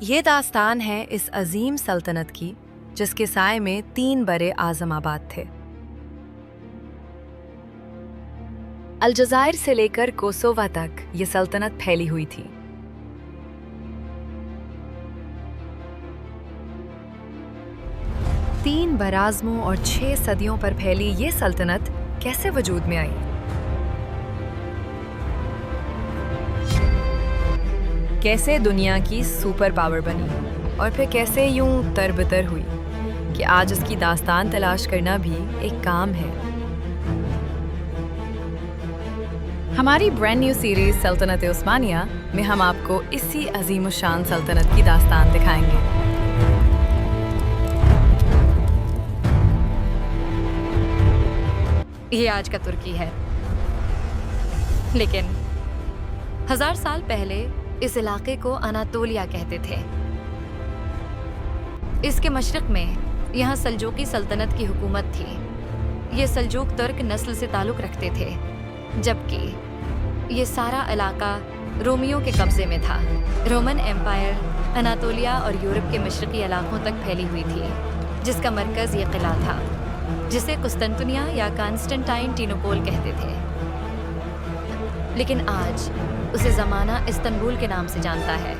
یہ داستان ہے اس عظیم سلطنت کی جس کے سائے میں 3 برے اعظم آباد تھے۔ الجزائر سے لے کر کوسووا تک یہ سلطنت پھیلی ہوئی تھی۔ تین براعظموں اور 6 صدیوں پر پھیلی یہ سلطنت کیسے وجود میں آئی؟ کیسے دنیا کی سپر پاور بنی اور پھر کیسے یوں تربتر ہوئی کہ آج اس کی داستان تلاش کرنا بھی ایک کام ہے۔ ہماری برانڈ نیو سیریز سلطنت عثمانیہ میں ہم آپ کو اسی عظیم الشان سلطنت کی داستان دکھائیں گے۔ یہ آج کا ترکی ہے، لیکن 1000 سال پہلے اس علاقے کو اناطولیہ کہتے تھے۔ اس کے مشرق میں یہاں سلجوقی سلطنت کی حکومت تھی۔ یہ سلجوق ترک نسل سے تعلق رکھتے تھے، جبکہ یہ سارا علاقہ رومیوں کے قبضے میں تھا۔ رومن ایمپائر اناطولیہ اور یورپ کے مشرقی علاقوں تک پھیلی ہوئی تھی، جس کا مرکز یہ قلعہ تھا، جسے قسطنطنیہ یا کانسٹنٹائن ٹینوپول کہتے تھے، لیکن آج اسے زمانہ استنبول کے نام سے جانتا ہے۔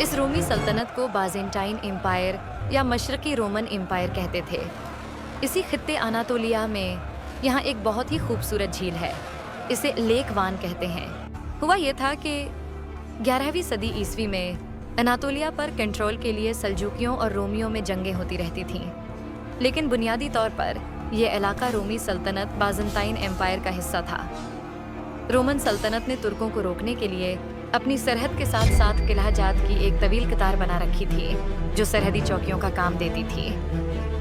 اس رومی سلطنت کو بازنٹائن امپائر یا مشرقی رومن امپائر کہتے تھے۔ اسی خطے اناطولیہ میں یہاں ایک بہت ہی خوبصورت جھیل ہے، اسے لیک وان کہتے ہیں۔ ہوا یہ تھا کہ 11ویں صدی عیسوی میں اناطولیہ پر کنٹرول کے لیے سلجوکیوں اور رومیوں میں جنگیں ہوتی رہتی تھیں، لیکن بنیادی طور پر یہ علاقہ رومی سلطنت بازنطائن امپائر کا حصہ تھا۔ رومن سلطنت نے ترکوں کو روکنے کے لیے اپنی سرحد کے ساتھ ساتھ قلعہ جات کی ایک طویل قطار بنا رکھی تھی، جو سرحدی چوکیوں کا کام دیتی تھی۔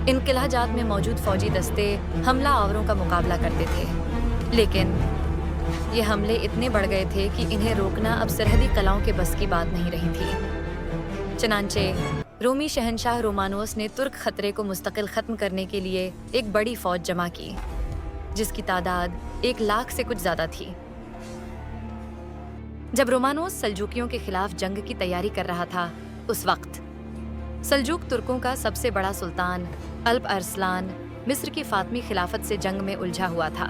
ان قلعہ جات میں موجود فوجی دستے حملہ آوروں کا مقابلہ کرتے تھے، لیکن یہ حملے اتنے بڑھ گئے تھے کہ انہیں روکنا اب سرحدی قلعوں کے بس کی بات نہیں رہی تھی۔ چنانچہ رومی شہنشاہ رومانوس نے ترک خطرے کو مستقل ختم کرنے کے لیے ایک بڑی فوج جمع کی، جس کی تعداد 1,00,000 سے کچھ زیادہ تھی۔ جب رومانوس سلجوکیوں کے خلاف جنگ کی تیاری کر رہا تھا، اس وقت سلجوک ترکوں کا سب سے بڑا سلطان الپ ارسلان مصر کی فاطمی خلافت سے جنگ میں الجھا ہوا تھا۔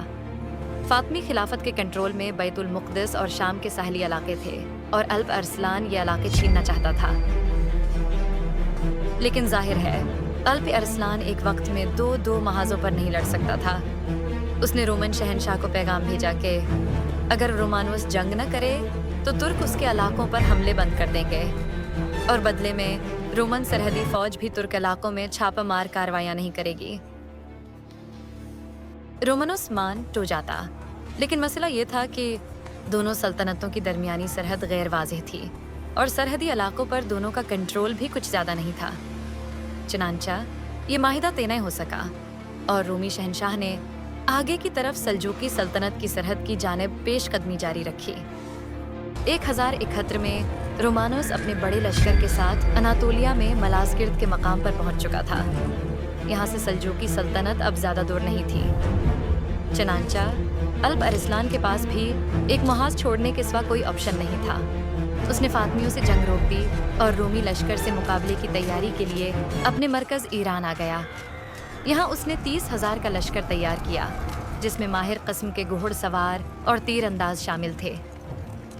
فاطمی خلافت کے کنٹرول میں بیت المقدس اور شام کے ساحلی علاقے تھے، اور الپ ارسلان یہ علاقے چھیننا چاہتا تھا۔ لیکن ظاہر ہے الپ ارسلان ایک وقت میں دو محاذوں پر نہیں لڑ سکتا تھا۔ اس نے رومن شہنشاہ کو پیغام بھیجا کہ اگر رومانوس جنگ نہ کرے تو ترک اس کے علاقوں پر حملے بند کر دیں گے، اور بدلے میں رومن سرحدی فوج بھی ترک علاقوں میں چھاپہ مار کارروائیاں نہیں کرے گی۔ رومانوس مان تو جاتا، لیکن مسئلہ یہ تھا کہ دونوں سلطنتوں کی درمیانی سرحد غیر واضح تھی، اور سرحدی علاقوں پر دونوں کا کنٹرول بھی کچھ زیادہ نہیں تھا۔ چنانچہ یہ معاہدہ طے نہ ہو سکا، اور رومی شہنشاہ نے آگے کی طرف سلجوقی سلطنت کی سرحد کی جانب پیش قدمی جاری رکھی۔ 1071 میں رومانوس اپنے بڑے لشکر کے ساتھ اناطولیہ میں ملازگرد کے مقام پر پہنچ چکا تھا۔ یہاں سے سلجوقی سلطنت اب زیادہ دور نہیں تھی۔ چنانچہ الپ ارسلان کے پاس بھی ایک محاذ چھوڑنے کے سوا کوئی آپشن نہیں تھا۔ اس نے فاطمیوں سے جنگ روک دی اور رومی لشکر سے مقابلے کی تیاری کے لیے اپنے مرکز ایران آ گیا۔ یہاں اس نے 30,000 کا لشکر تیار کیا، جس میں ماہر قسم کے گھوڑ سوار اور تیر انداز شامل تھے۔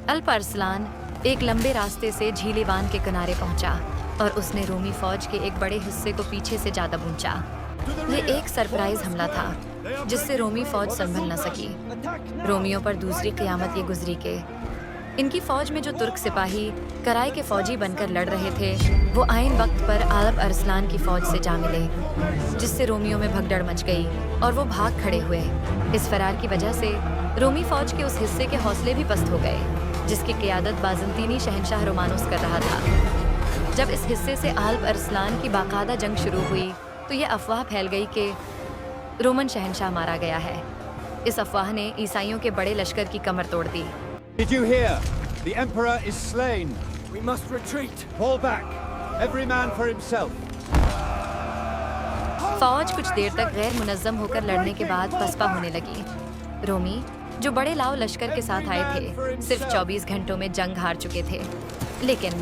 الپ ارسلان ایک لمبے راستے سے جھیل وان کے کنارے پہنچا، اور اس نے رومی فوج کے ایک بڑے حصے کو پیچھے سے جا دبونچا۔ یہ ایک سرپرائز حملہ تھا جس سے رومی فوج سنبھل نہ سکی۔ رومیوں پر دوسری قیامت یہ گزری کہ ان کی فوج میں جو ترک سپاہی کرائے کے فوجی بن کر لڑ رہے تھے، وہ عین وقت پر الپ ارسلان کی فوج سے جا ملے، جس سے رومیوں میں بھگدڑ مچ گئی اور وہ بھاگ کھڑے ہوئے۔ اس فرار کی وجہ سے رومی فوج کے اس حصے کے حوصلے بھی پست ہو گئے جس کی قیادت بازنطینی شہنشاہ رومانوس کر رہا تھا۔ جب اس حصے سے الپ ارسلان کی باقاعدہ جنگ شروع ہوئی تو یہ افواہ پھیل گئی کہ رومن شہنشاہ مارا گیا ہے۔ اس افواہ نے عیسائیوں کے بڑے لشکر کی کمر توڑ دی۔ Did you hear? The emperor is slain. We must retreat. Fall back. Every man for himself. فوج کچھ دیر تک غیر منظم ہو کر لڑنے کے بعد پسپا ہونے لگی۔ رومی جو بڑے لاؤ لشکر کے ساتھ آئے تھے صرف 24 گھنٹوں میں جنگ ہار چکے تھے، لیکن